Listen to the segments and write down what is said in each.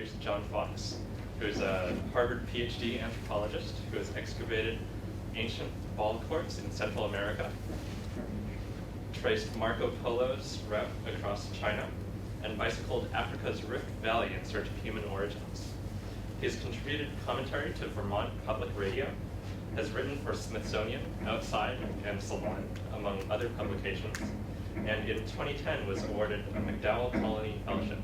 introduce John Fox, who's a Harvard PhD anthropologist who has excavated ancient ball courts in Central America, traced Marco Polo's route across China, and bicycled Africa's Rift Valley in search of human origins. He's contributed commentary to Vermont Public Radio, has written for Smithsonian, Outside, and Salon, among other publications, and in 2010 was awarded a McDowell Colony Fellowship.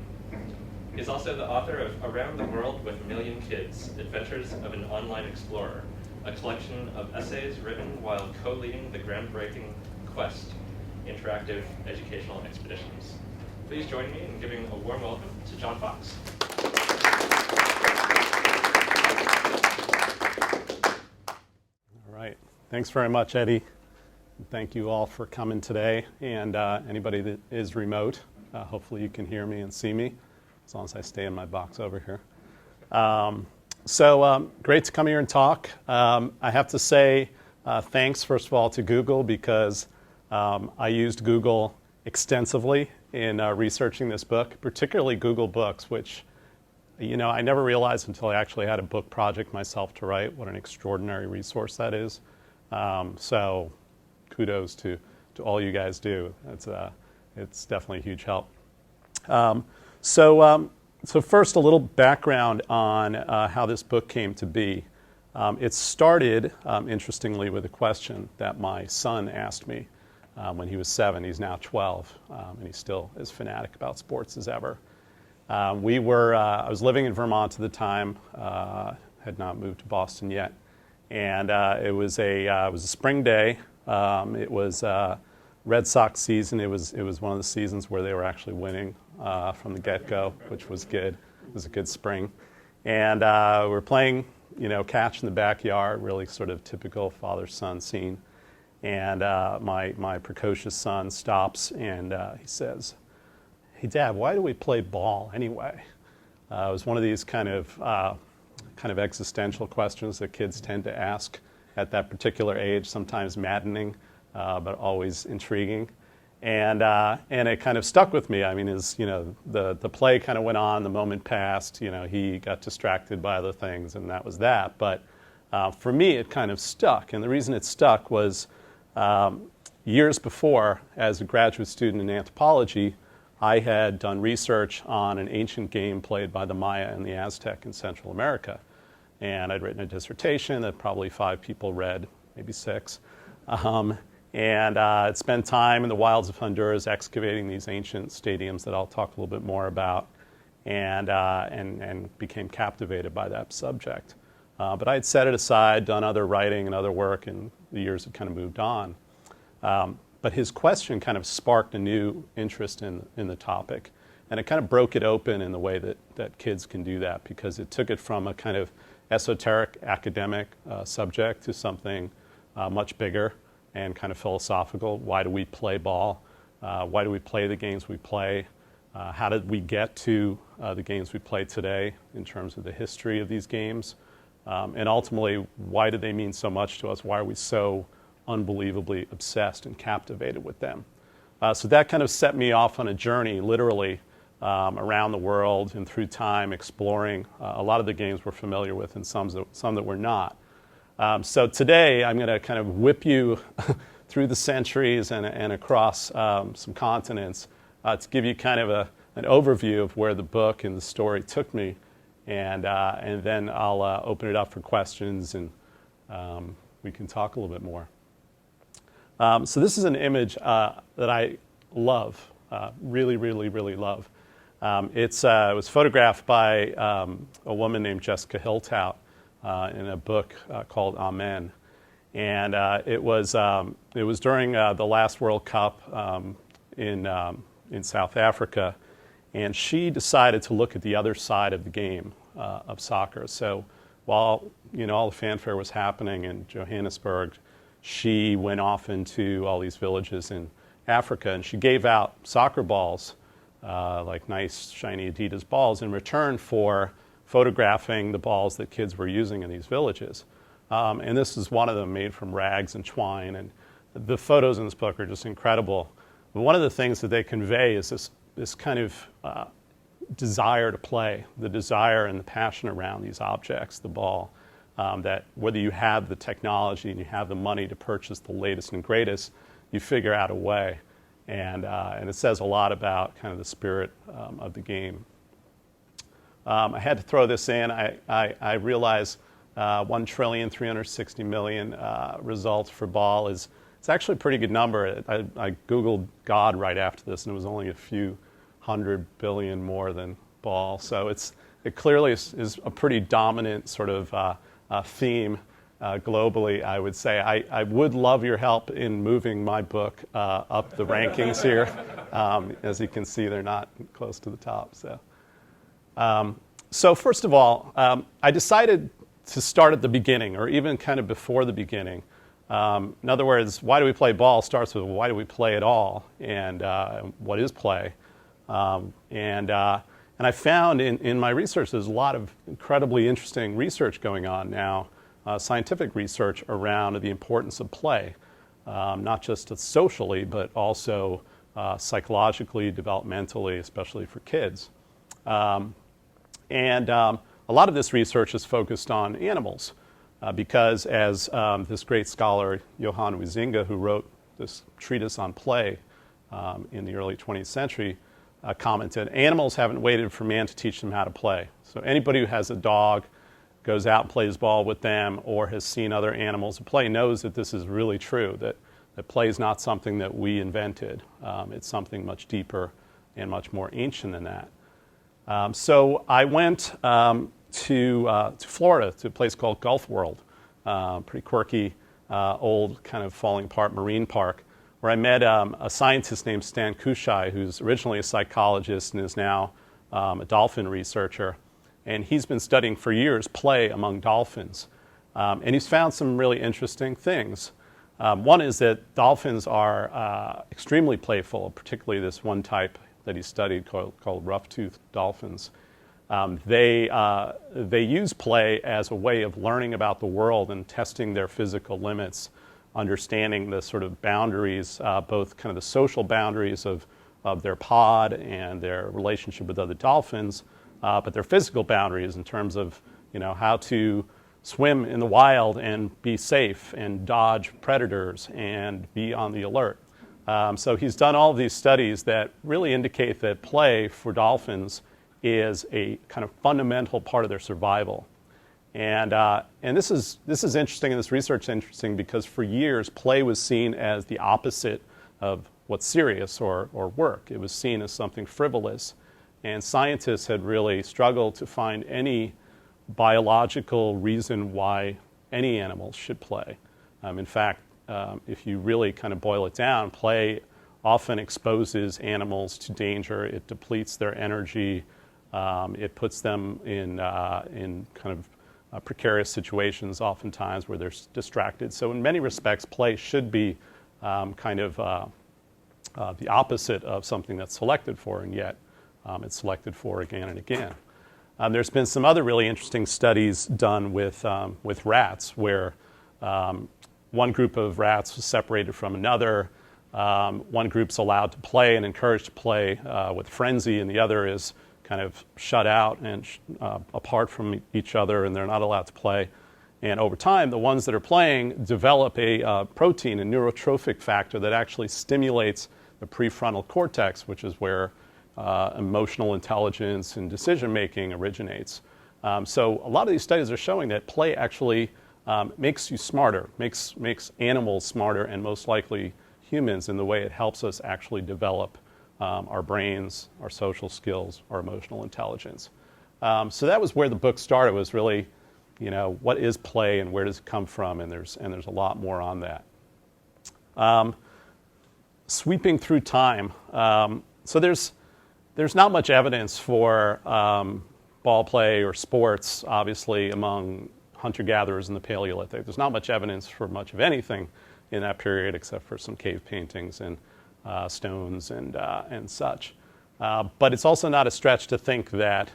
He's also the author of Around the World with a Million Kids, Adventures of an Online Explorer, a collection of essays written while co-leading the groundbreaking Quest interactive educational expeditions. Please join me in giving a warm welcome to John Fox. All right, thanks very much, Eddie. Thank you all for coming today, and anybody that is remote, hopefully you can hear me and see me, as long as I stay in my box over here. Great to come here and talk. I have to say thanks, first of all, to Google, because I used Google extensively in researching this book, particularly Google Books, which, you know, I never realized until I actually had a book project myself to write what an extraordinary resource that is. So kudos to all you guys do. It's definitely a huge help. So first, a little background on how this book came to be. It started, interestingly, with a question that my son asked me when he was 7. He's now 12, and he's still as fanatic about sports as ever. I was living in Vermont at the time, had not moved to Boston yet, and it was a spring day. It was Red Sox season. It was one of the seasons where they were actually winning from the get-go, which was good. It was a good spring, and we were playing, catch in the backyard, really sort of typical father-son scene. And my precocious son stops and he says, "Hey, Dad, why do we play ball anyway?" It was one of these kind of existential questions that kids tend to ask at that particular age, sometimes maddening, but always intriguing. And it kind of stuck with me. I mean, the play kind of went on, the moment passed, he got distracted by other things, and that was that. But for me, it kind of stuck. And the reason it stuck was years before, as a graduate student in anthropology, I had done research on an ancient game played by the Maya and the Aztec in Central America. And I'd written a dissertation that probably 5 people read, maybe 6. And I'd spent time in the wilds of Honduras excavating these ancient stadiums that I'll talk a little bit more about, and became captivated by that subject. But I had set it aside, done other writing and other work, and the years had kind of moved on. But his question kind of sparked a new interest in the topic, and it kind of broke it open in the way that kids can do that, because it took it from a kind of esoteric academic subject to something much bigger and kind of philosophical. Why do we play ball? Why do we play the games we play? How did we get to the games we play today in terms of the history of these games? And ultimately, why do they mean so much to us? Why are we so unbelievably obsessed and captivated with them? So that kind of set me off on a journey, literally, around the world and through time, exploring a lot of the games we're familiar with and some that we're not. So today, I'm going to kind of whip you through the centuries and across some continents to give you kind of an overview of where the book and the story took me. And then I'll open it up for questions, and we can talk a little bit more. So this is an image that I love, really, really, really love. It was photographed by a woman named Jessica Hilltout in a book called Amen. And it was during the last World Cup in South Africa. And she decided to look at the other side of the game of soccer. So while all the fanfare was happening in Johannesburg, she went off into all these villages in Africa, and she gave out soccer balls, like nice shiny Adidas balls, in return for photographing the balls that kids were using in these villages. And this is one of them, made from rags and twine. And the photos in this book are just incredible. But one of the things that they convey is this kind of desire to play, the desire and the passion around these objects, the ball, that whether you have the technology and you have the money to purchase the latest and greatest, you figure out a way. And it says a lot about kind of the spirit of the game. I had to throw this in. I realize 1,360,000,000 results for ball it's actually a pretty good number. I Googled God right after this, and it was only a few 100 billion more than ball. So it clearly is a pretty dominant sort of theme globally, I would say. I would love your help in moving my book up the rankings here. As you can see, they're not close to the top. So first of all, I decided to start at the beginning, or even kind of before the beginning. In other words, why do we play ball starts with why do we play at all, and what is play? And I found in my research there's a lot of incredibly interesting research going on now, scientific research around the importance of play, not just socially, but also psychologically, developmentally, especially for kids. And a lot of this research is focused on animals because as this great scholar, Johann Huizinga, who wrote this treatise on play in the early 20th century, commented, animals haven't waited for man to teach them how to play. So anybody who has a dog, goes out and plays ball with them, or has seen other animals play knows that this is really true, that play is not something that we invented. It's something much deeper and much more ancient than that. So I went to Florida, to a place called Gulf World, pretty quirky, old, kind of falling apart marine park, where I met a scientist named Stan Kushai, who's originally a psychologist and is now a dolphin researcher. And he's been studying for years play among dolphins. And he's found some really interesting things. One is that dolphins are extremely playful, particularly this one type that he studied called rough-toothed dolphins. They use play as a way of learning about the world and testing their physical limits, understanding the sort of boundaries, both kind of the social boundaries of their pod and their relationship with other dolphins, but their physical boundaries in terms of how to swim in the wild and be safe and dodge predators and be on the alert. So he's done all of these studies that really indicate that play for dolphins is a kind of fundamental part of their survival. And this is interesting, and this research is interesting because for years play was seen as the opposite of what's serious or work. It was seen as something frivolous. And scientists had really struggled to find any biological reason why any animals should play. In fact, if you really kind of boil it down, play often exposes animals to danger. It depletes their energy. It puts them in kind of precarious situations oftentimes where they're distracted. So in many respects, play should be kind of the opposite of something that's selected for, and yet it's selected for again and again. There's been some other really interesting studies done with rats where one group of rats was separated from another. One group's allowed to play and encouraged to play with frenzy, and the other is kind of shut out and apart from each other, and they're not allowed to play. And over time, the ones that are playing develop a protein, a neurotrophic factor that actually stimulates the prefrontal cortex, which is where emotional intelligence and decision-making originates. So a lot of these studies are showing that play actually makes you smarter, makes animals smarter, and most likely humans in the way it helps us actually develop our brains, our social skills, our emotional intelligence. So that was where the book started, was really, what is play and where does it come from? And there's a lot more on that. Sweeping through time. So there's not much evidence for ball play or sports, obviously, among hunter-gatherers in the Paleolithic. There's not much evidence for much of anything in that period except for some cave paintings and stones and such. But it's also not a stretch to think that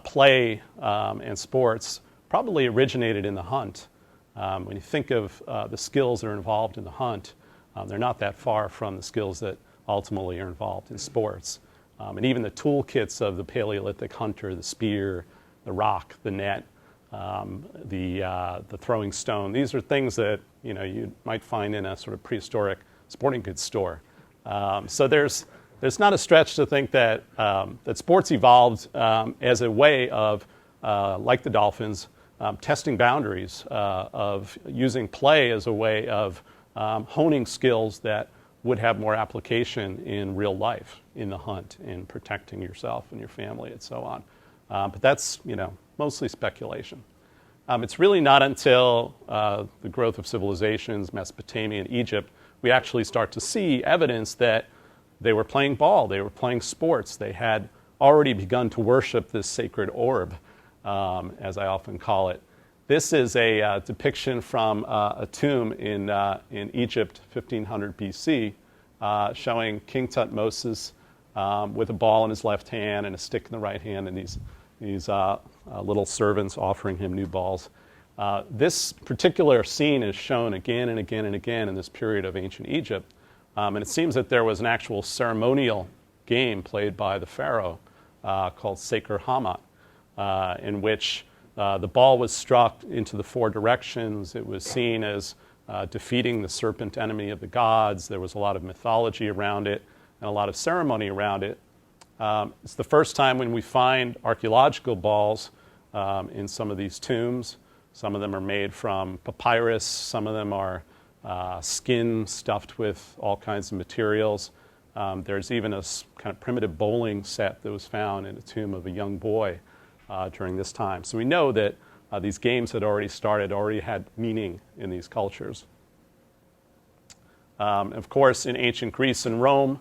play and sports probably originated in the hunt. When you think of the skills that are involved in the hunt, they're not that far from the skills that ultimately are involved in sports. and even the toolkits of the Paleolithic hunter, the spear, the rock, the net, the throwing stone. These are things that you might find in a sort of prehistoric sporting goods store. So there's not a stretch to think that sports evolved as a way of, like the dolphins, testing boundaries, of using play as a way of honing skills that would have more application in real life, in the hunt, in protecting yourself and your family, and so on. But that's mostly speculation. It's really not until the growth of civilizations, Mesopotamia and Egypt, we actually start to see evidence that they were playing ball, they were playing sports, they had already begun to worship this sacred orb, as I often call it. This is a depiction from a tomb in Egypt, 1500 BC, showing King Tutmosis with a ball in his left hand and a stick in the right hand, and these little servants offering him new balls. This particular scene is shown again and again and again in this period of ancient Egypt, and it seems that there was an actual ceremonial game played by the pharaoh called Saker Hamat, in which the ball was struck into the four directions. It was seen as defeating the serpent enemy of the gods. There was a lot of mythology around it and a lot of ceremony around it. It's the first time when we find archaeological balls in some of these tombs. Some of them are made from papyrus. Some of them are skin stuffed with all kinds of materials. There's even a kind of primitive bowling set that was found in a tomb of a young boy during this time. So we know that these games had already started, already had meaning in these cultures. Of course, in ancient Greece and Rome,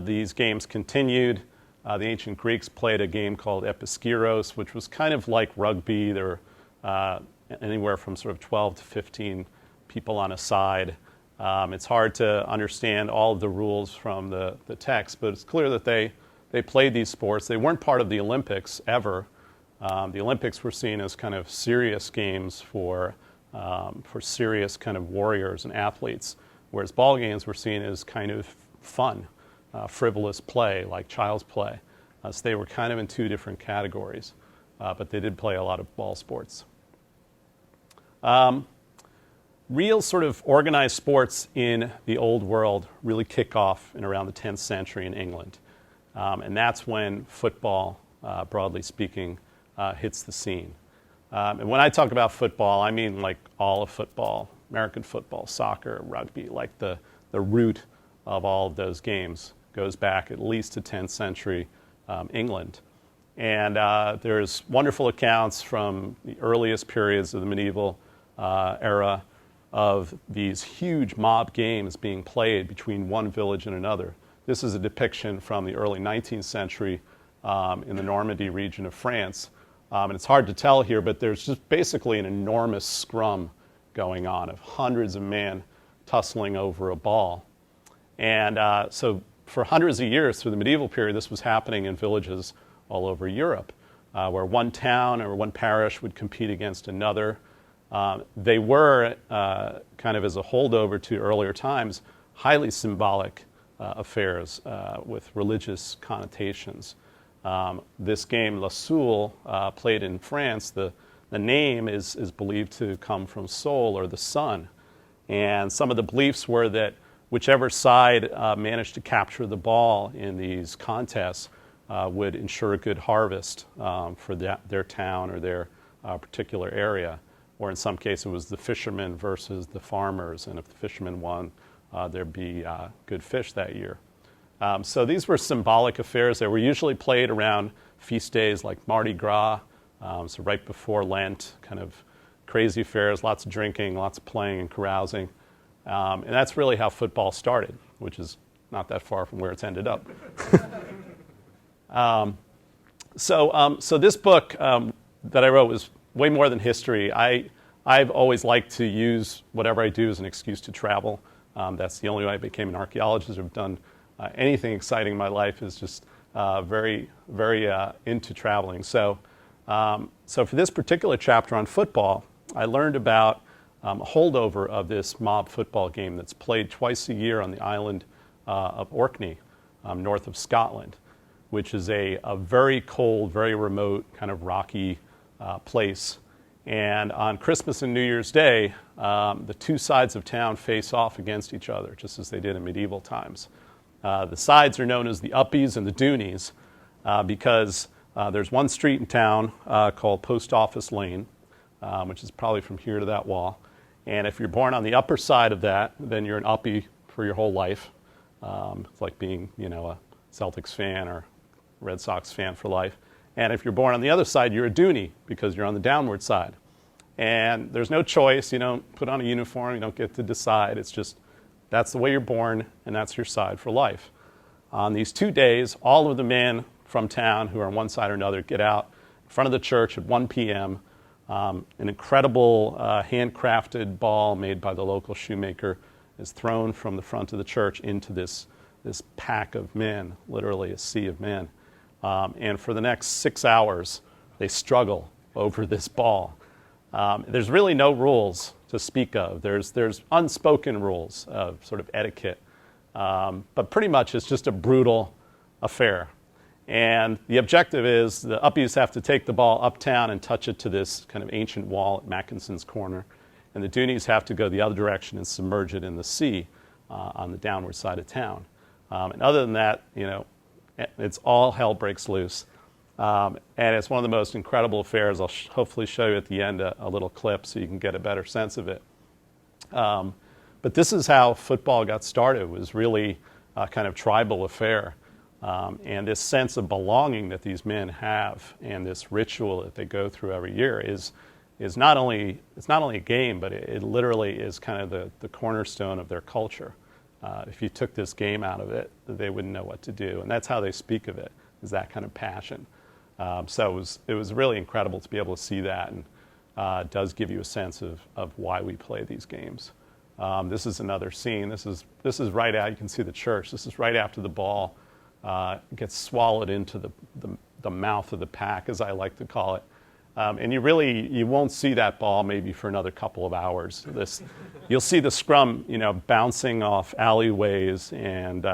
these games continued. The ancient Greeks played a game called episkiros, which was kind of like rugby. There were anywhere from sort of 12 to 15 people on a side. It's hard to understand all of the rules from the text, but it's clear that they played these sports. They weren't part of the Olympics ever. The Olympics were seen as kind of serious games for serious kind of warriors and athletes, whereas ball games were seen as kind of fun, frivolous play, like child's play. So they were kind of in two different categories, but they did play a lot of ball sports. Real sort of organized sports in the old world really kick off in around the 10th century in England. And that's when football, broadly speaking, hits the scene. And when I talk about football, I mean like all of football, American football, soccer, rugby, like the root of all of those games goes back at least to 10th century England. And there's wonderful accounts from the earliest periods of the medieval era of these huge mob games being played between one village and another. This is a depiction from the early 19th century in the Normandy region of France. And it's hard to tell here, but there's just basically an enormous scrum going on of hundreds of men tussling over a ball. And so for hundreds of years through the medieval period, this was happening in villages all over Europe, where one town or one parish would compete against another. They were, kind of as a holdover to earlier times, highly symbolic affairs with religious connotations. This game, La Soule, played in France, the name is believed to come from Sol, or the sun. And some of the beliefs were that whichever side managed to capture the ball in these contests would ensure a good harvest for their town or their particular area. Or in some cases, it was the fishermen versus the farmers, and if the fishermen won, there'd be good fish that year. So these were symbolic affairs that were usually played around feast days like Mardi Gras, so right before Lent, kind of crazy affairs, lots of drinking, lots of playing and carousing. And that's really how football started, which is not that far from where it's ended up. So this book that I wrote was way more than history. I've always liked to use whatever I do as an excuse to travel. That's the only way I became an archaeologist. I've done anything exciting in my life is just very, very into traveling. So for this particular chapter on football, I learned about a holdover of this mob football game that's played twice a year on the island of Orkney, north of Scotland. which is a very cold, very remote, kind of rocky place. And on Christmas and New Year's Day, the two sides of town face off against each other, just as they did in medieval times. The sides are known as the Uppies and the Doonies because there's one street in town called Post Office Lane, which is probably from here to that wall. And if you're born on the upper side of that, then you're an Uppie for your whole life. It's like being, a Celtics fan or Red Sox fan for life. And if you're born on the other side, you're a Doonie because you're on the downward side. And there's no choice. You don't put on a uniform. You don't get to decide. It's just that's the way you're born, and that's your side for life. On these 2 days, all of the men from town who are on one side or another get out in front of the church at 1 p.m. An incredible handcrafted ball made by the local shoemaker is thrown from the front of the church into this pack of men, literally a sea of men. And for the next 6 hours, they struggle over this ball. There's really no rules to speak of. There's unspoken rules of sort of etiquette. But pretty much it's just a brutal affair. And the objective is the Uppies have to take the ball uptown and touch it to this kind of ancient wall at Mackinson's Corner. And the Doonies have to go the other direction and submerge it in the sea on the downward side of town. And other than that, it's all hell breaks loose. And it's one of the most incredible affairs. I'll hopefully show you at the end a little clip so you can get a better sense of it. But this is how football got started. It was really a kind of tribal affair. And this sense of belonging that these men have and this ritual that they go through every year is not only a game, but it literally is kind of the cornerstone of their culture. If you took this game out of it, they wouldn't know what to do. And that's how they speak of it, is that kind of passion. So it was really incredible to be able to see that, and it does give you a sense of why we play these games. This is another scene. This is right out. You can see the church. This is right after the ball gets swallowed into the mouth of the pack, as I like to call it. And you won't see that ball maybe for another couple of hours. You'll see the scrum, bouncing off alleyways and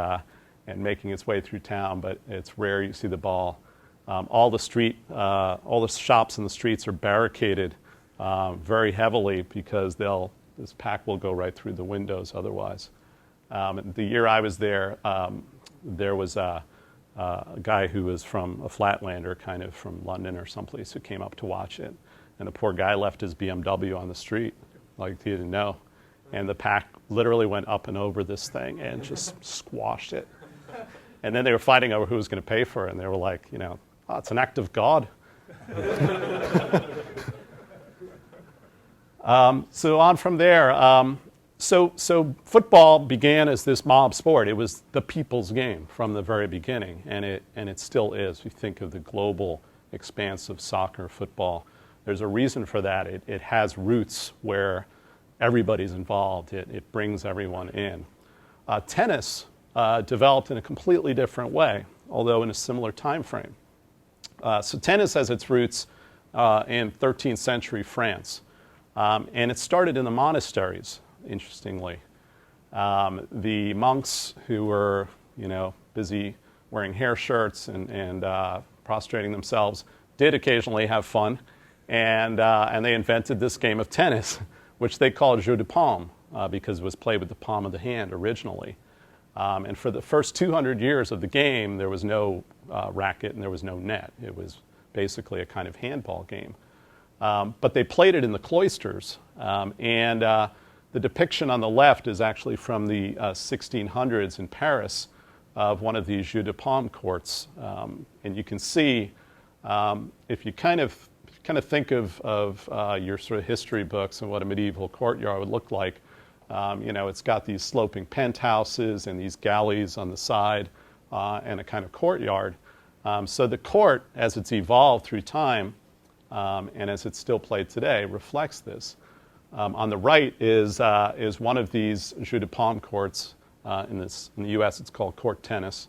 making its way through town, but it's rare you see the ball. All the shops in the streets are barricaded very heavily because this pack will go right through the windows otherwise. The year I was there, there was a guy who was from a Flatlander, kind of from London or someplace, who came up to watch it. And the poor guy left his BMW on the street, like he didn't know. And the pack literally went up and over this thing and just squashed it. And then they were fighting over who was going to pay for it. And they were like, oh, it's an act of God. So on from there. So football began as this mob sport. It was the people's game from the very beginning, and it still is. You think of the global expanse of soccer, football. There's a reason for that. It has roots where everybody's involved. It brings everyone in. Tennis developed in a completely different way, although in a similar time frame. So tennis has its roots in 13th century France, and it started in the monasteries. Interestingly, the monks who were, busy wearing hair shirts and prostrating themselves did occasionally have fun, and they invented this game of tennis, which they called jeu de paume because it was played with the palm of the hand originally. And for the first 200 years of the game, there was no racket and there was no net. It was basically a kind of handball game. But they played it in the cloisters, and the depiction on the left is actually from the 1600s in Paris of one of these jeu de paume courts. And you can see, if you kind of think of your sort of history books and what a medieval courtyard would look like, it's got these sloping penthouses and these galleys on the side and a kind of courtyard. So the court, as it's evolved through time and as it's still played today, reflects this. On the right is one of these jeu de paume courts. In the U.S. it's called court tennis,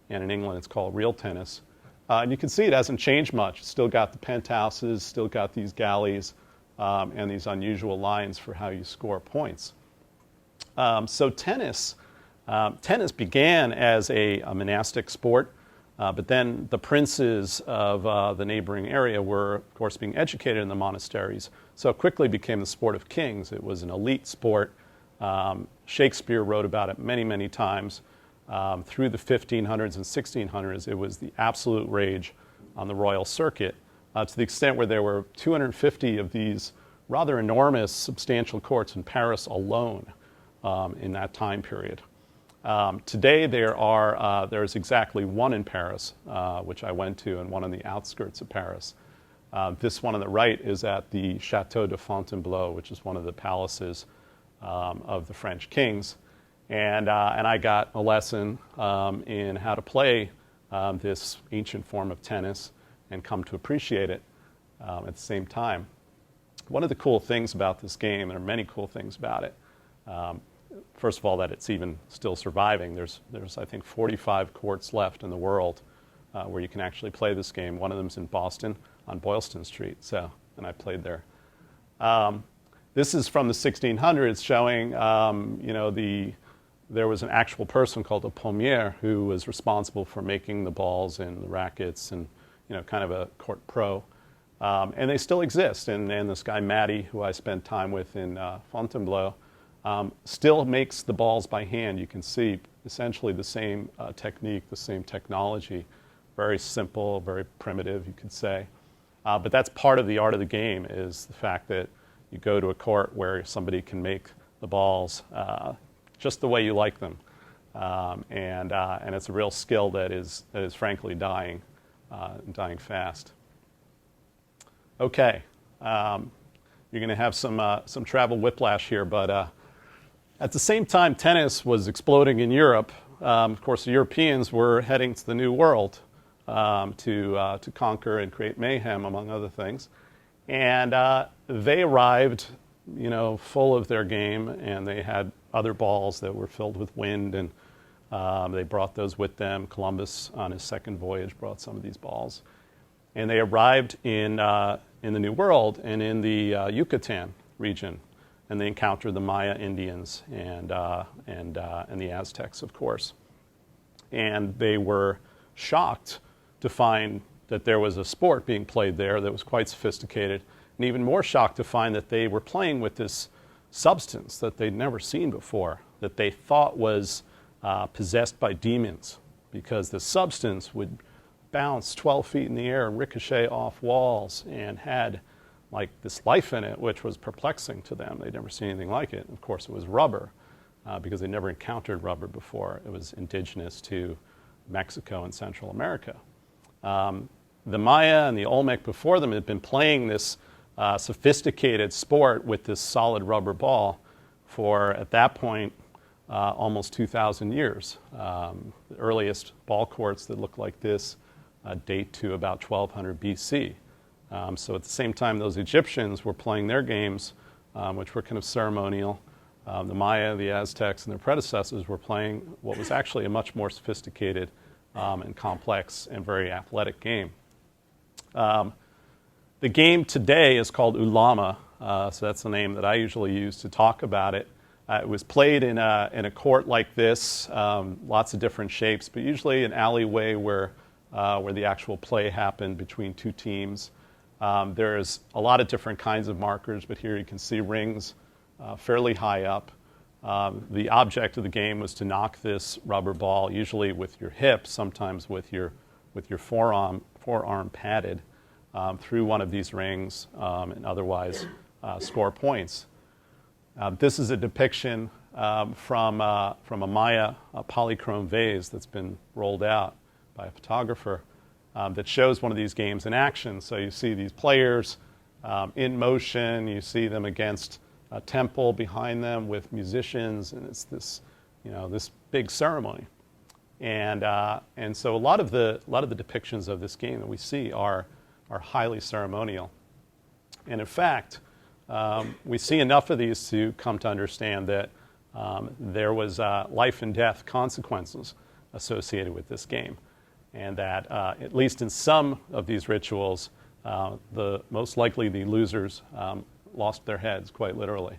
and in England it's called real tennis. And you can see it hasn't changed much. It's still got the penthouses, still got these galleys, and these unusual lines for how you score points. So tennis began as a monastic sport. But then the princes of the neighboring area were, of course, being educated in the monasteries, so it quickly became the sport of kings. It was an elite sport. Shakespeare wrote about it many, many times. Through the 1500s and 1600s, it was the absolute rage on the royal circuit, to the extent where there were 250 of these rather enormous, substantial courts in Paris alone in that time period. Today there's exactly one in Paris, which I went to, and one on the outskirts of Paris. This one on the right is at the Chateau de Fontainebleau, which is one of the palaces of the French kings. And I got a lesson in how to play this ancient form of tennis and come to appreciate it at the same time. One of the cool things about this game, there are many cool things about it. First of all, that it's even still surviving. There's I think 45 courts left in the world where you can actually play this game. One of them's in Boston on Boylston Street, and I played there. This is from the 1600s, showing there was an actual person called a pommier who was responsible for making the balls and the rackets, and kind of a court pro. And they still exist. And this guy Matty, who I spent time with in Fontainebleau, still makes the balls by hand. You can see essentially the same technique, the same technology. Very simple, very primitive, you could say. But that's part of the art of the game, is the fact that you go to a court where somebody can make the balls just the way you like them. And it's a real skill that is frankly dying fast. Okay, you're going to have some travel whiplash here, but at the same time tennis was exploding in Europe, of course the Europeans were heading to the New World to conquer and create mayhem, among other things. And they arrived, full of their game, and they had other balls that were filled with wind, and they brought those with them. Columbus, on his second voyage, brought some of these balls. And they arrived in the New World and in the Yucatan region, and they encountered the Maya Indians and the Aztecs, of course. And they were shocked to find that there was a sport being played there that was quite sophisticated, and even more shocked to find that they were playing with this substance that they'd never seen before, that they thought was possessed by demons, because the substance would bounce 12 feet in the air and ricochet off walls and had like this life in it, which was perplexing to them. They'd never seen anything like it. Of course, it was rubber, because they never encountered rubber before. It was indigenous to Mexico and Central America. The Maya and the Olmec before them had been playing this sophisticated sport with this solid rubber ball for, at that point, almost 2,000 years. The earliest ball courts that look like this date to about 1200 BC. So at the same time those Egyptians were playing their games, which were kind of ceremonial, the Maya, the Aztecs, and their predecessors were playing what was actually a much more sophisticated and complex and very athletic game. The game today is called ulama, so that's the name that I usually use to talk about it. It was played in a court like this, lots of different shapes, but usually an alleyway where the actual play happened between two teams. There's a lot of different kinds of markers, but here you can see rings fairly high up. The object of the game was to knock this rubber ball, usually with your hip, sometimes with your forearm padded, through one of these rings, and otherwise score points. This is a depiction from a Maya polychrome vase that's been rolled out by a photographer that shows one of these games in action. So you see these players in motion, you see them against a temple behind them with musicians, and it's this, this big ceremony. And so a lot of the depictions of this game that we see are highly ceremonial. And in fact, we see enough of these to come to understand that there was life and death consequences associated with this game, and that at least in some of these rituals, most likely the losers lost their heads, quite literally.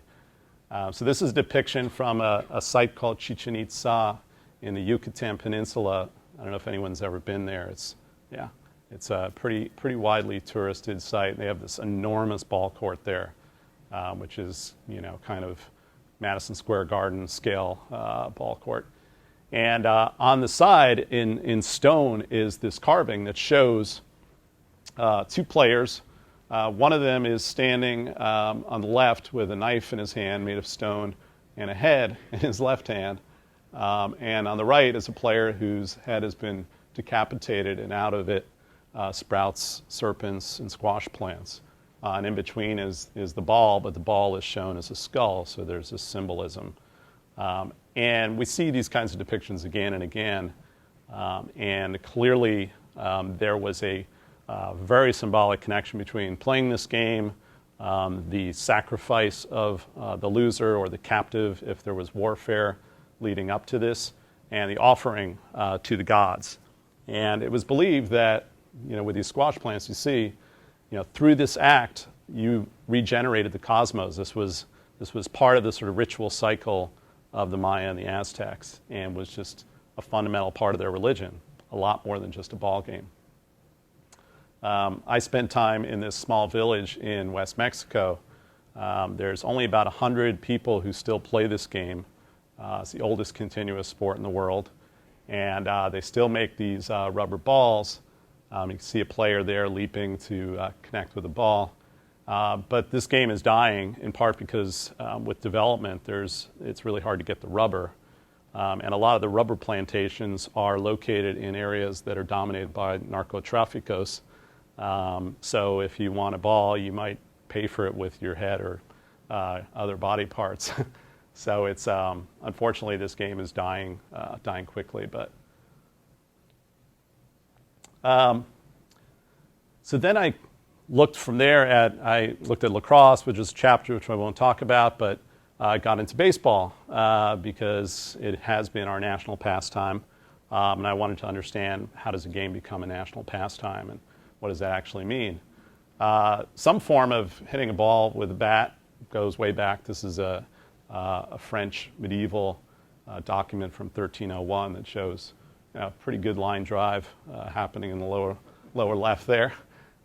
So this is a depiction from a site called Chichen Itza in the Yucatan Peninsula, I don't know if anyone's ever been there. It's a pretty widely touristed site. They have this enormous ball court there, which is, kind of Madison Square Garden scale ball court. And on the side in stone is this carving that shows two players. One of them is standing on the left with a knife in his hand made of stone and a head in his left hand. And on the right is a player whose head has been decapitated, and out of it sprouts serpents and squash plants. And in between is the ball, but the ball is shown as a skull, so there's this symbolism. And we see these kinds of depictions again and again. And clearly there was a very symbolic connection between playing this game, the sacrifice of the loser or the captive if there was warfare leading up to this, and the offering to the gods. And it was believed that, with these squash plants you see, through this act, you regenerated the cosmos. This was part of the sort of ritual cycle of the Maya and the Aztecs, and was just a fundamental part of their religion, a lot more than just a ball game. I spent time in this small village in West Mexico. There's only about 100 people who still play this game. It's the oldest continuous sport in the world. And they still make these rubber balls. You can see a player there leaping to connect with the ball. But this game is dying in part because with development, it's really hard to get the rubber. And a lot of the rubber plantations are located in areas that are dominated by narcotraficos. So if you want a ball, you might pay for it with your head or other body parts. So it's unfortunately this game is dying quickly. But so then I looked from there I looked at lacrosse, which is a chapter which I won't talk about, but I got into baseball because it has been our national pastime, and I wanted to understand how does a game become a national pastime and what does that actually mean. Some form of hitting a ball with a bat goes way back. This is a French medieval document from 1301 that shows pretty good line drive happening in the lower left there.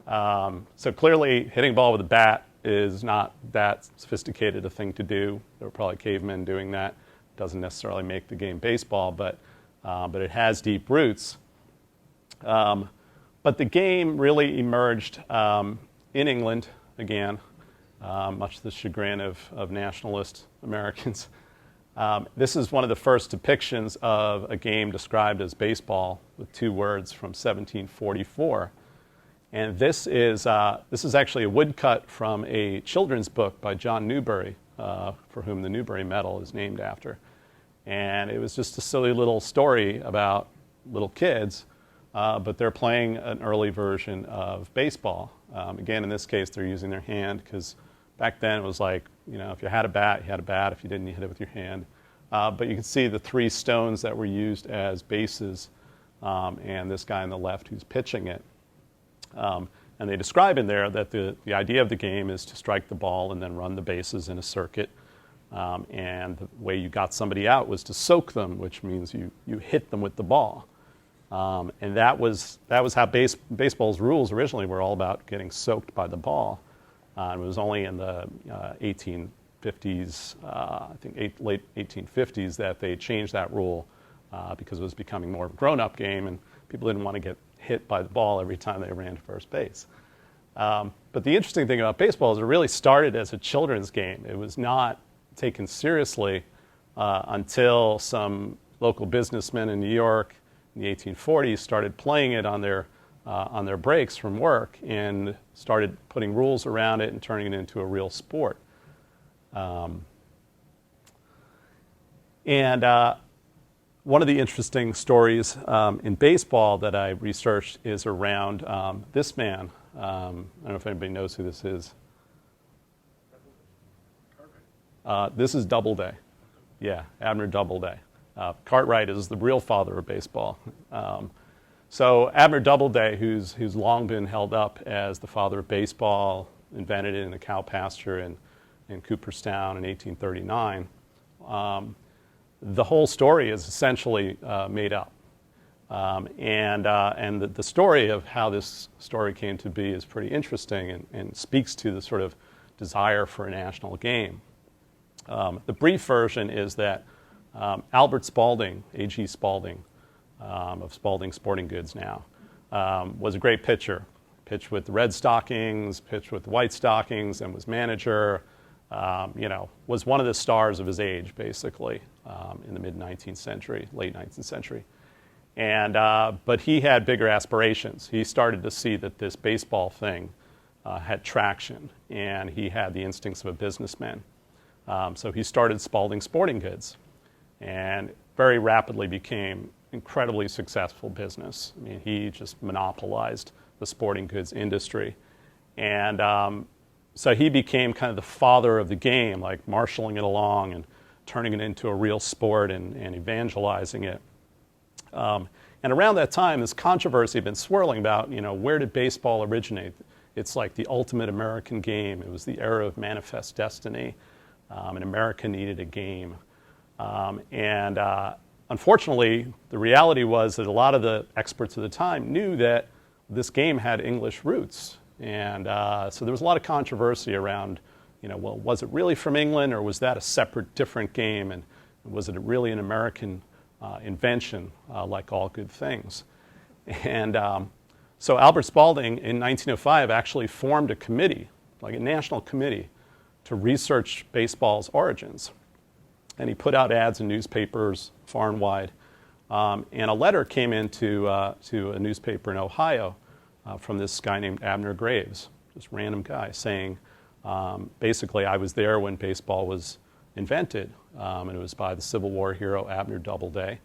So clearly hitting a ball with a bat is not that sophisticated a thing to do. There were probably cavemen doing that. Doesn't necessarily make the game baseball, but it has deep roots. But the game really emerged in England again, much to the chagrin of nationalist Americans. This is one of the first depictions of a game described as baseball with two words from 1744. And this is actually a woodcut from a children's book by John Newbery, for whom the Newbery Medal is named after. And it was just a silly little story about little kids, but they're playing an early version of baseball. Again, in this case, they're using their hand because back then it was like, if you had a bat, you had a bat. If you didn't, you hit it with your hand. But you can see the three stones that were used as bases, and this guy on the left who's pitching it. And they describe in there that the idea of the game is to strike the ball and then run the bases in a circuit. And the way you got somebody out was to soak them, which means you hit them with the ball. And that was how baseball's rules originally were all about getting soaked by the ball. It was only in the 1850s, I think late 1850s, that they changed that rule because it was becoming more of a grown-up game and people didn't want to get hit by the ball every time they ran to first base. But the interesting thing about baseball is it really started as a children's game. It was not taken seriously until some local businessmen in New York in the 1840s started playing it on their breaks from work and started putting rules around it and turning it into a real sport. One of the interesting stories in baseball that I researched is around this man. I don't know if anybody knows who this is. This is Doubleday. Yeah, Abner Doubleday. Cartwright is the real father of baseball. So Abner Doubleday, who's long been held up as the father of baseball, invented it in a cow pasture in Cooperstown in 1839. The whole story is essentially made up. And the story of how this story came to be is pretty interesting and speaks to the sort of desire for a national game. The brief version is that Albert Spalding, A.G. Spalding, of Spalding Sporting Goods now, was a great pitcher. Pitched with the Red Stockings, pitched with the White Stockings, and was manager. Was one of the stars of his age, basically, in the mid-19th century, late 19th century. But he had bigger aspirations. He started to see that this baseball thing had traction, and he had the instincts of a businessman. So he started Spalding Sporting Goods, and very rapidly became incredibly successful business. I mean, he just monopolized the sporting goods industry. And so he became kind of the father of the game, like marshaling it along and turning it into a real sport and evangelizing it. And around that time, this controversy had been swirling about, where did baseball originate? It's like the ultimate American game. It was the era of manifest destiny, and America needed a game. Unfortunately, the reality was that a lot of the experts at the time knew that this game had English roots. And so there was a lot of controversy around, well, was it really from England, or was that a separate, different game? And was it really an American invention, like all good things? And so Albert Spalding in 1905 actually formed a committee, like a national committee, to research baseball's origins. And he put out ads in newspapers far and wide. And a letter came into to a newspaper in Ohio from this guy named Abner Graves, this random guy, saying, basically, I was there when baseball was invented, and it was by the Civil War hero Abner Doubleday.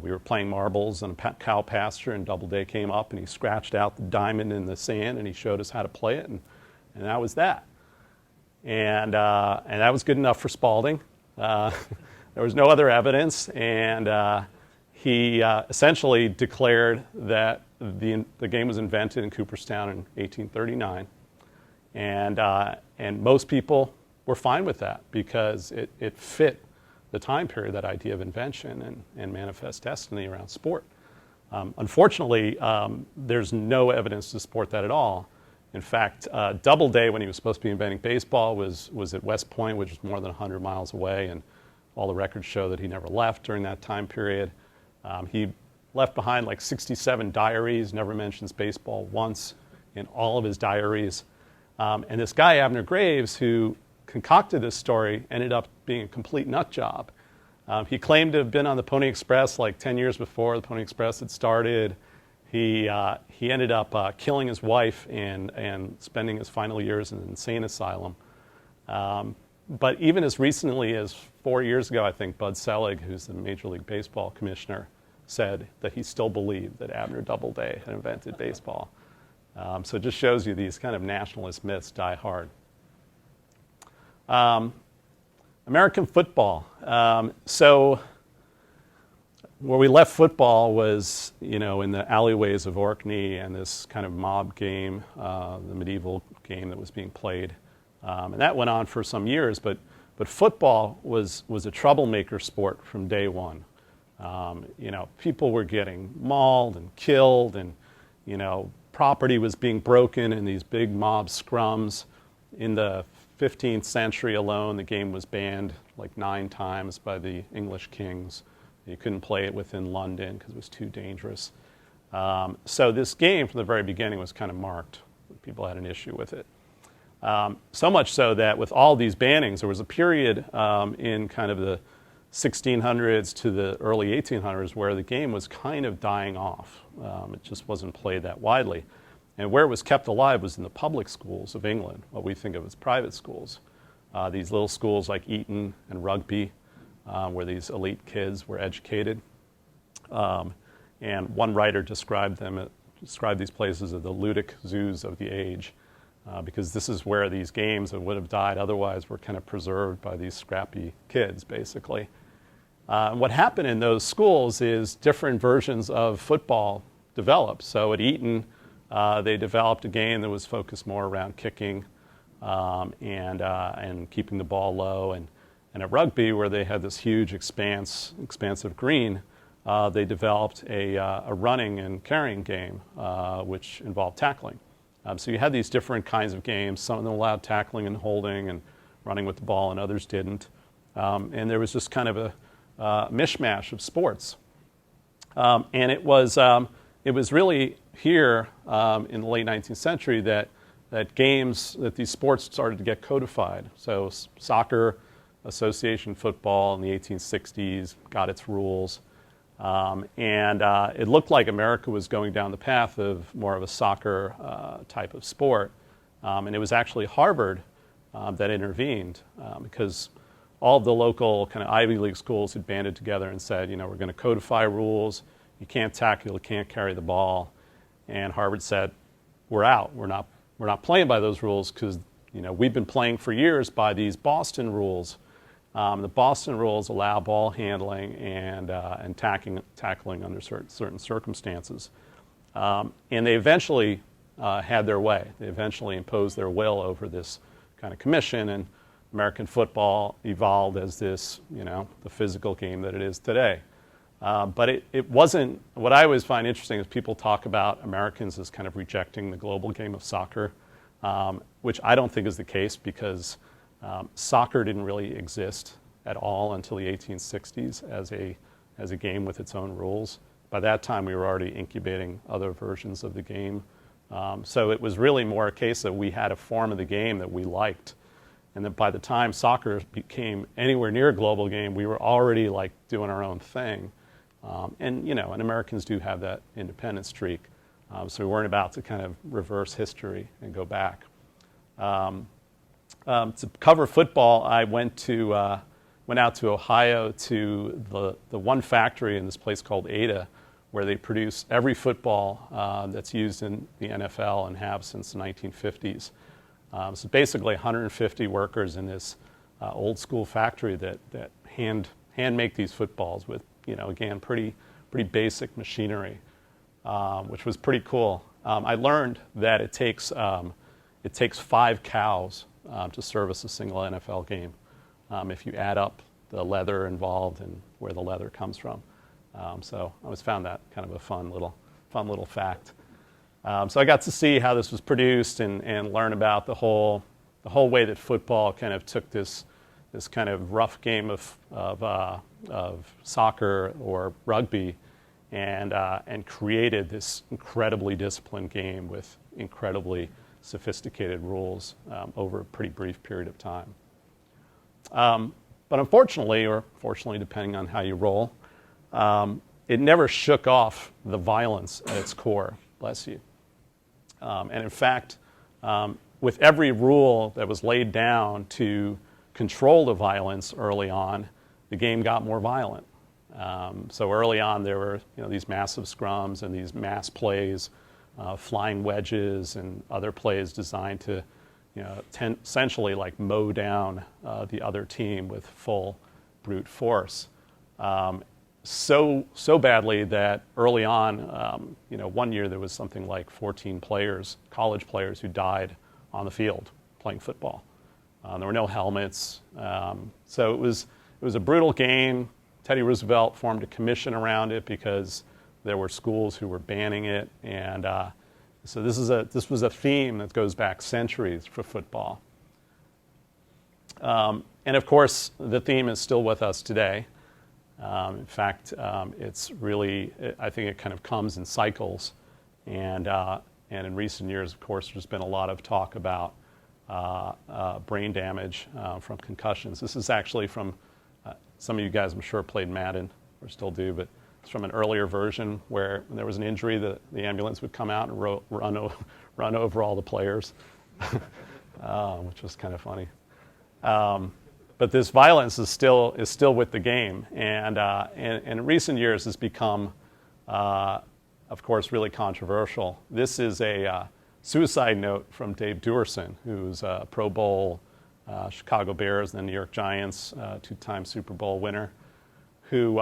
We were playing marbles in a cow pasture, and Doubleday came up, and he scratched out the diamond in the sand, and he showed us how to play it, and that was that. And that was good enough for Spalding. There was no other evidence, and he essentially declared that the game was invented in Cooperstown in 1839, and most people were fine with that because it fit the time period, that idea of invention and manifest destiny around sport. Unfortunately, there's no evidence to support that at all. In fact, Doubleday, when he was supposed to be inventing baseball, was at West Point, which is more than 100 miles away, and all the records show that he never left during that time period. He left behind like 67 diaries, never mentions baseball once in all of his diaries. And this guy, Abner Graves, who concocted this story, ended up being a complete nut job. He claimed to have been on the Pony Express like 10 years before the Pony Express had started. He ended up killing his wife and spending his final years in an insane asylum. But even as recently as 4 years ago, I think, Bud Selig, who's the Major League Baseball commissioner, said that he still believed that Abner Doubleday had invented baseball. So it just shows you these kind of nationalist myths die hard. American football. So where we left football was, in the alleyways of Orkney and this kind of mob game, the medieval game that was being played. And that went on for some years, but football was a troublemaker sport from day one. People were getting mauled and killed, and, property was being broken in these big mob scrums. In the 15th century alone, the game was banned like 9 times by the English kings. You couldn't play it within London because it was too dangerous. So this game from the very beginning was kind of marked. People had an issue with it. So much so that with all these bannings, there was a period in kind of the 1600s to the early 1800s where the game was kind of dying off. It just wasn't played that widely. And where it was kept alive was in the public schools of England, what we think of as private schools. These little schools like Eton and Rugby, where these elite kids were educated. And one writer described these places as the ludic zoos of the age, because this is where these games that would have died otherwise were kind of preserved by these scrappy kids, basically. And what happened in those schools is different versions of football developed. So at Eton, they developed a game that was focused more around kicking and keeping the ball low. And at Rugby, where they had this huge expansive green, they developed a running and carrying game, which involved tackling. So you had these different kinds of games. Some of them allowed tackling and holding and running with the ball, and others didn't. And there was just kind of a mishmash of sports. And it was really here in the late 19th century that these sports started to get codified. So soccer, association football in the 1860s got its rules. And it looked like America was going down the path of more of a soccer type of sport. And it was actually Harvard that intervened because all of the local kind of Ivy League schools had banded together and said, we're going to codify rules. You can't tackle, you can't carry the ball. And Harvard said, we're out. We're not playing by those rules because we've been playing for years by these Boston rules. The Boston rules allow ball handling and tackling under certain circumstances. And they eventually had their way. They eventually imposed their will over this kind of commission, and American football evolved as this, the physical game that it is today. But it wasn't, what I always find interesting is people talk about Americans as kind of rejecting the global game of soccer, which I don't think is the case because soccer didn't really exist at all until the 1860s as a game with its own rules. By that time, we were already incubating other versions of the game. So it was really more a case that we had a form of the game that we liked. And that by the time soccer became anywhere near a global game, we were already like doing our own thing. And Americans do have that independent streak. So we weren't about to kind of reverse history and go back. To cover football, I went out to Ohio to the one factory in this place called Ada, where they produce every football that's used in the NFL and have since the 1950s. So basically 150 workers in this old school factory that hand make these footballs with, again, pretty basic machinery, which was pretty cool. I learned that it takes 5 cows to service a single NFL game if you add up the leather involved and where the leather comes from. So I always found that kind of a fun little fact. So I got to see how this was produced and learn about the whole way that football kind of took this kind of rough game of soccer or rugby and created this incredibly disciplined game with incredibly sophisticated rules over a pretty brief period of time. But unfortunately, or fortunately, depending on how you roll, it never shook off the violence at its core, bless you. And in fact, with every rule that was laid down to control the violence early on, the game got more violent. So early on, there were these massive scrums and these mass plays, flying wedges and other plays designed to essentially like mow down the other team with full brute force. So badly that early on, one year there was something like 14 players, college players, who died on the field playing football. There were no helmets, so it was a brutal game. Teddy Roosevelt formed a commission around it because there were schools who were banning it, and so this was a theme that goes back centuries for football. And of course, the theme is still with us today. In fact, it's really, I think it kind of comes in cycles. And in recent years, of course, there's been a lot of talk about brain damage from concussions. This is actually from, some of you guys I'm sure played Madden, or still do, but it's from an earlier version where when there was an injury, the ambulance would come out and run over all the players, which was kind of funny. But this violence is still with the game, and in recent years has become, of course, really controversial. This is a suicide note from Dave Duerson, who's a Pro Bowl, Chicago Bears, and the New York Giants, two-time Super Bowl winner, who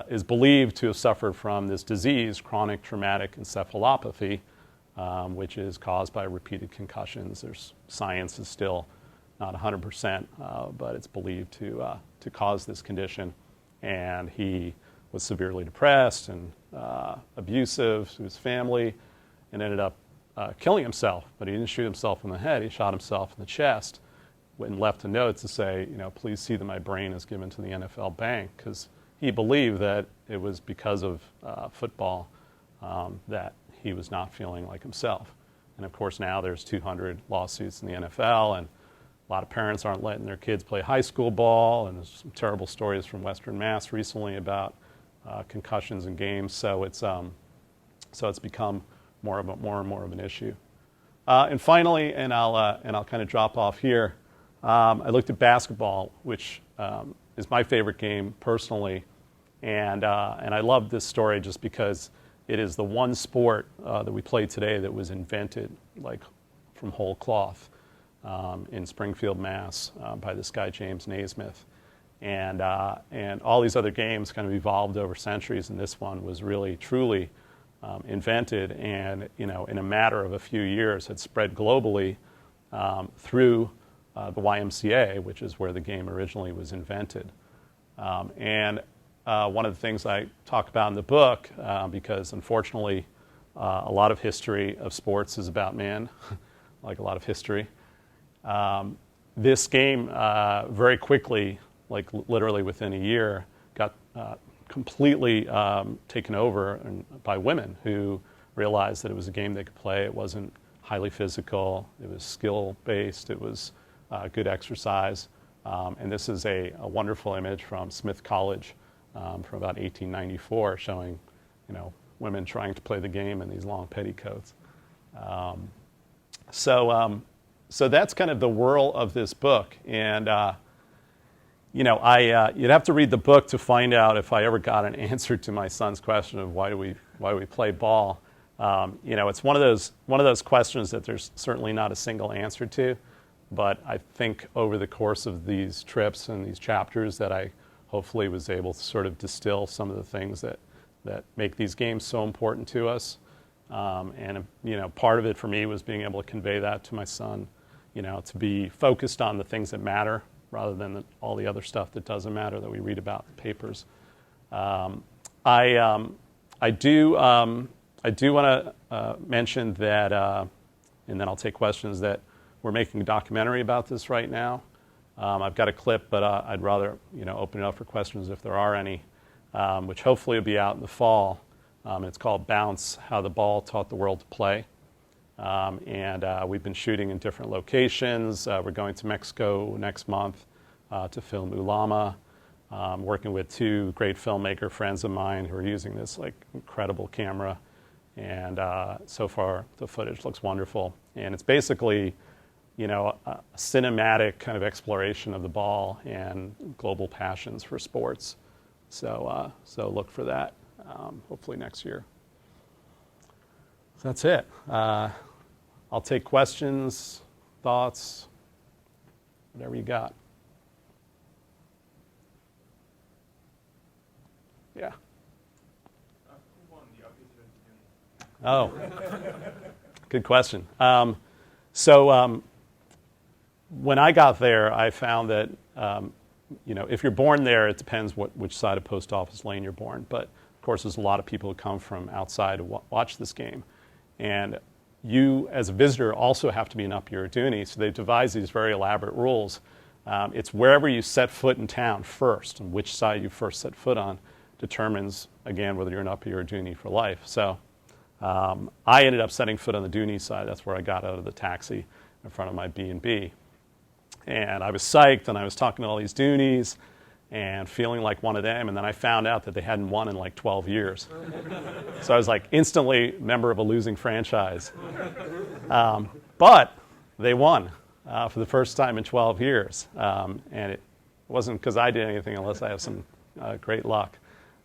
is believed to have suffered from this disease, chronic traumatic encephalopathy, which is caused by repeated concussions. Science is still not 100%, but it's believed to cause this condition. And he was severely depressed and abusive to his family, and ended up killing himself. But he didn't shoot himself in the head. He shot himself in the chest and left a note to say, please see that my brain is given to the NFL bank, because he believed that it was because of football that he was not feeling like himself. And of course now there's 200 lawsuits in the NFL, and a lot of parents aren't letting their kids play high school ball, and there's some terrible stories from Western Mass recently about concussions in games. So it's become more and more of an issue. And finally, and I'll kind of drop off here. I looked at basketball, which is my favorite game personally, and I love this story just because it is the one sport that we play today that was invented like from whole cloth in Springfield, Mass, by this guy James Naismith, and all these other games kind of evolved over centuries, and this one was really truly invented, and in a matter of a few years had spread globally through the YMCA, which is where the game originally was invented. And one of the things I talk about in the book, because unfortunately a lot of history of sports is about man, like a lot of history, this game very quickly, like literally within a year, got completely taken over by women who realized that it was a game they could play. It wasn't highly physical. It was skill-based. It was good exercise. And this is a wonderful image from Smith College from about 1894 showing, women trying to play the game in these long petticoats. So that's kind of the whirl of this book. And you'd have to read the book to find out if I ever got an answer to my son's question of why do we play ball. It's one of those questions that there's certainly not a single answer to, but I think over the course of these trips and these chapters that I hopefully was able to sort of distill some of the things that make these games so important to us. And part of it for me was being able to convey that to my son, to be focused on the things that matter rather than all the other stuff that doesn't matter that we read about in papers. I do want to mention that, and then I'll take questions, that we're making a documentary about this right now. I've got a clip, but I'd rather open it up for questions if there are any, which hopefully will be out in the fall. It's called Bounce: How the Ball Taught the World to Play. And we've been shooting in different locations. We're going to Mexico next month to film Ulama, working with two great filmmaker friends of mine who are using this incredible camera. And so far the footage looks wonderful. And it's basically a cinematic kind of exploration of the ball and global passions for sports. So look for that, hopefully next year. So that's it. I'll take questions, thoughts, whatever you got. Yeah. Who won the updated engineering? Oh, good question. When I got there, I found that if you're born there, it depends which side of Post Office Lane you're born. But of course, there's a lot of people who come from outside to watch this game, and you, as a visitor, also have to be an uppy dooney. So they devised these very elaborate rules. It's wherever you set foot in town first, and which side you first set foot on determines, again, whether you're an uppy or a dooney for life. So I ended up setting foot on the dooney side. That's where I got out of the taxi in front of my B&B. And I was psyched, and I was talking to all these doonies and feeling like one of them. And then I found out that they hadn't won in 12 years. So I was instantly a member of a losing franchise. But they won for the first time in 12 years. And it wasn't because I did anything, unless I have some great luck.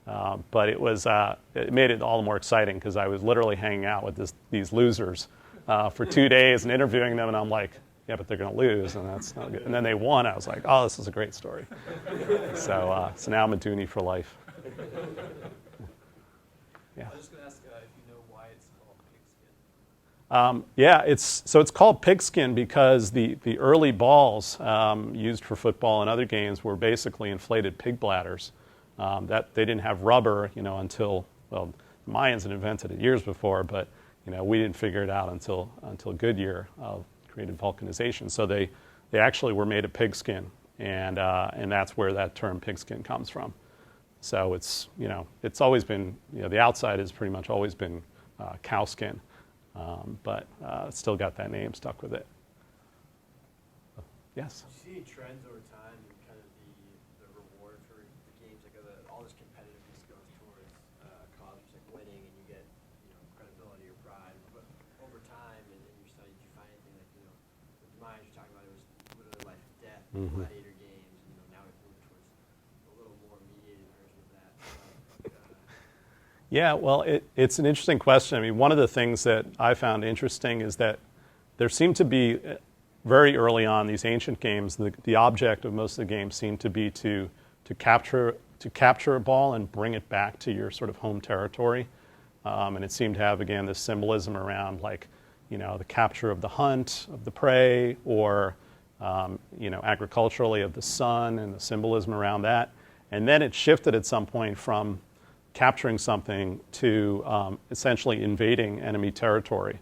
But it made it all the more exciting because I was literally hanging out with these losers for 2 days and interviewing them, and I'm like, yeah, but they're going to lose, and that's not good. And then they won. I was like, oh, this is a great story. So now I'm a dooney for life. Yeah. I was just going to ask if you know why it's called pigskin. It's called pigskin because the early balls used for football and other games were basically inflated pig bladders. That they didn't have rubber, until, well, the Mayans had invented it years before, but we didn't figure it out until Goodyear created vulcanization. So they actually were made of pigskin, and that's where that term pigskin comes from. So it's always been, the outside has pretty much always been cowskin, but it's still got that name stuck with it. Yes? Do you see any trends over time in kind of the reward for the games? Like all this competitiveness goes towards a cause, like winning, and you get credibility or pride. But over time, in your study, did you find anything like with the Mayans you're talking about? It was literally life and death, gladiator games. Now we've moved towards a little more mediated version of that. Yeah, well, it's an interesting question. I mean, one of the things that I found interesting is that there seemed to be, very early on, these ancient games, the object of most of the games seemed to be to capture a ball and bring it back to your sort of home territory. And it seemed to have, again, this symbolism around, like, the capture of the hunt, of the prey, or, agriculturally of the sun and the symbolism around that. And then it shifted at some point from capturing something to essentially invading enemy territory,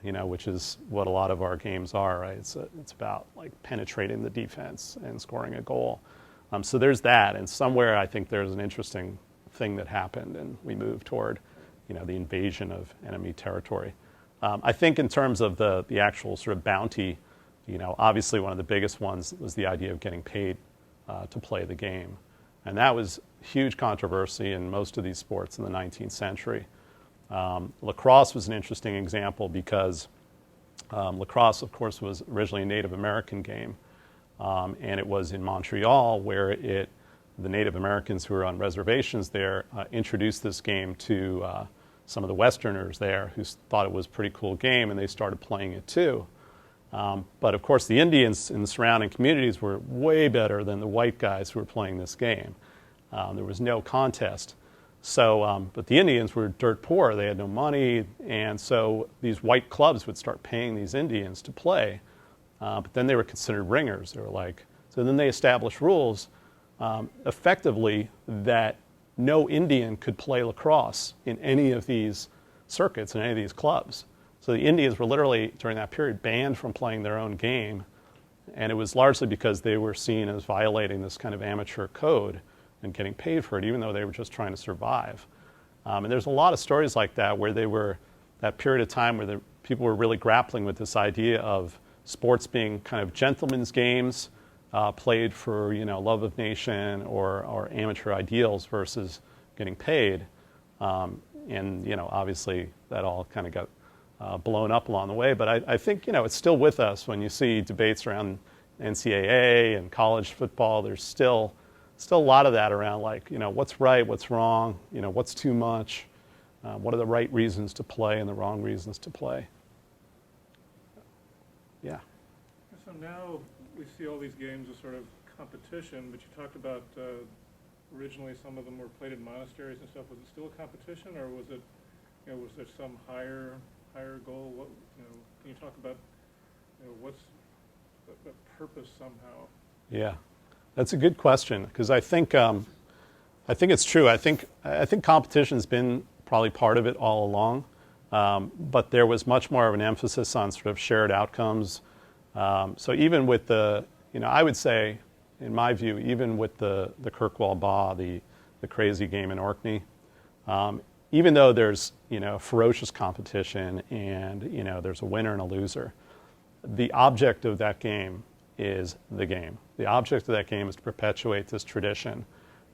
which is what a lot of our games are, right? It's about like penetrating the defense and scoring a goal. So there's that, and somewhere I think there's an interesting thing that happened, and we moved toward, the invasion of enemy territory. I think in terms of the actual sort of bounty, obviously one of the biggest ones was the idea of getting paid to play the game. And that was huge controversy in most of these sports in the 19th century. Lacrosse was an interesting example because lacrosse, of course, was originally a Native American game. And it was in Montreal where the Native Americans who were on reservations there introduced this game to some of the Westerners there who thought it was a pretty cool game, and they started playing it too. But of course, the Indians in the surrounding communities were way better than the white guys who were playing this game. There was no contest. So, but the Indians were dirt poor. They had no money, and so these white clubs would start paying these Indians to play. But then they were considered ringers. They were like, so then they established rules effectively that no Indian could play lacrosse in any of these circuits, in any of these clubs. So the Indians were literally, during that period, banned from playing their own game. And it was largely because they were seen as violating this kind of amateur code and getting paid for it, even though they were just trying to survive. And there's a lot of stories like that where they were, that period of time where the people were really grappling with this idea of sports being kind of gentlemen's games, played for, love of nation or amateur ideals versus getting paid. And, obviously that all kind of got blown up along the way. But I think, it's still with us when you see debates around NCAA and college football. There's still a lot of that around, like, what's right, what's wrong, what's too much, what are the right reasons to play and the wrong reasons to play. Yeah. So now we see all these games as sort of competition, but you talked about originally some of them were played in monasteries and stuff. Was it still a competition, or was it, was there some higher goal? What, can you talk about, what's the purpose somehow? Yeah, that's a good question, because I think it's true. I think competition's been probably part of it all along, but there was much more of an emphasis on sort of shared outcomes. So even with the, I would say, in my view, even with the Kirkwall Ba, the crazy game in Orkney, even though there's, ferocious competition and, there's a winner and a loser, the object of that game is the game. The object of that game is to perpetuate this tradition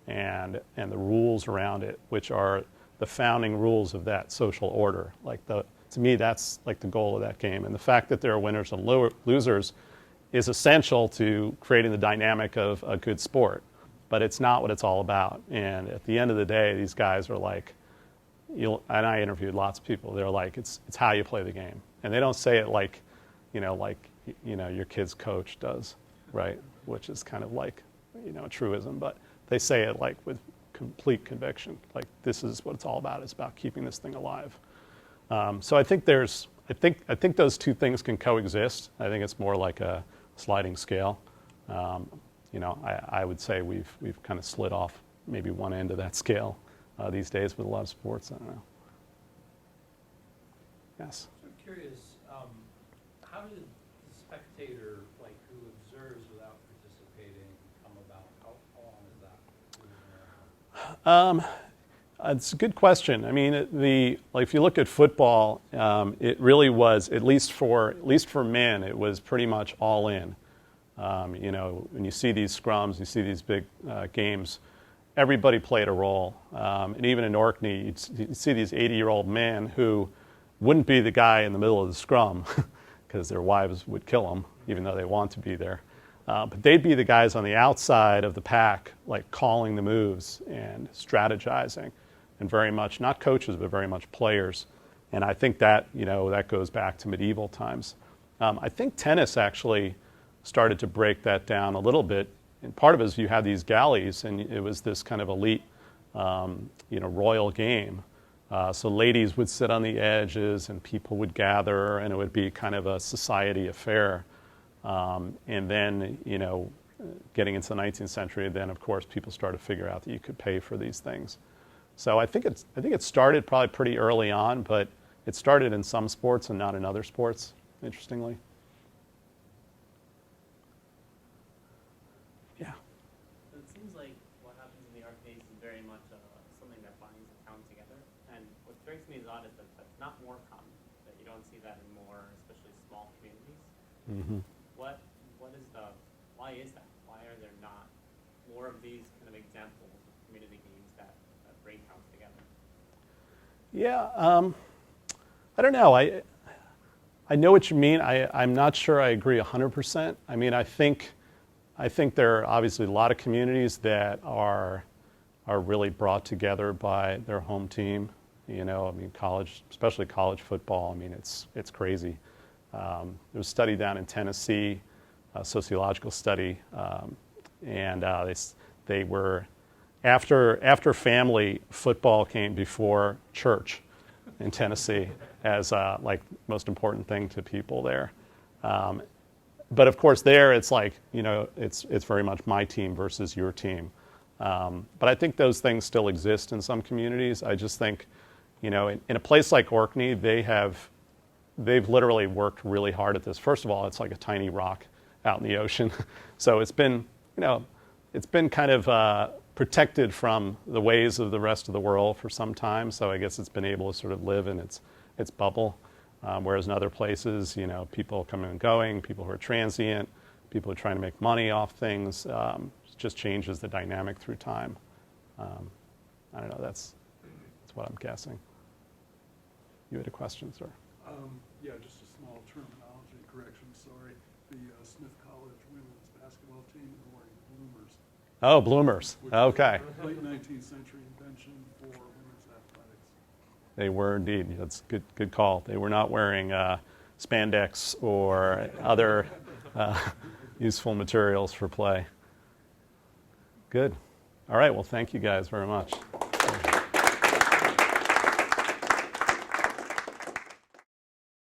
and the rules around it, which are the founding rules of that social order. To me, that's like the goal of that game. And the fact that there are winners and losers is essential to creating the dynamic of a good sport. But it's not what it's all about. And at the end of the day, these guys are like, and I interviewed lots of people, they're like, it's how you play the game. And they don't say it like, your kid's coach does, right? Which is kind of like, a truism. But they say it like with complete conviction. Like, this is what it's all about. It's about keeping this thing alive. So I think I think those two things can coexist. I think it's more like a sliding scale. I would say we've kind of slid off maybe one end of that scale these days with a lot of sports. I don't know. Yes. So I'm curious, how did the spectator, like who observes without participating, come about? How long is that? It's a good question. I mean, if you look at football, it really was, at least for men, it was pretty much all in. When you see these scrums, you see these big games, everybody played a role. And even in Orkney, you'd see these 80-year-old men who wouldn't be the guy in the middle of the scrum because their wives would kill them, even though they want to be there. But they'd be the guys on the outside of the pack, like calling the moves and strategizing, and very much, not coaches, but very much players. And I think that, that goes back to medieval times. I think tennis actually started to break that down a little bit. And part of it is you had these galleys, and it was this kind of elite, royal game. So ladies would sit on the edges, and people would gather, and it would be kind of a society affair. And then, getting into the 19th century, then of course people started to figure out that you could pay for these things. So I think it started probably pretty early on, but it started in some sports and not in other sports, interestingly. Yeah. So it seems like what happens in the arcades is very much something that binds the town together. And what strikes me as odd is that that's not more common, that you don't see that in more, especially small communities. Mm-hmm. Why is that? Why are there not more of these kind of examples of community games that bring towns together? Yeah, I don't know. I know what you mean. I'm not sure I agree 100%. I mean, I think there are obviously a lot of communities that are really brought together by their home team. College, especially college football. I mean, it's crazy. There was a study down in Tennessee, a sociological study, and they were after family, football came before church in Tennessee as like most important thing to people there. But of course there it's like, it's very much my team versus your team. But I think those things still exist in some communities. I just think, in a place like Orkney, they've literally worked really hard at this. First of all, it's like a tiny rock out in the ocean. So it's been kind of protected from the ways of the rest of the world for some time. So I guess it's been able to sort of live in its bubble. Whereas in other places, people coming and going, people who are transient, people who are trying to make money off things, it just changes the dynamic through time. I don't know, that's what I'm guessing. You had a question, sir? Yeah, just a small terminology correction, sorry. The Smith College women's basketball team are wearing bloomers. Oh, bloomers. Okay. Late 19th century invention for women's athletics. They were indeed. That's good call. They were not wearing spandex or other useful materials for play. Good. All right. Well, thank you guys very much.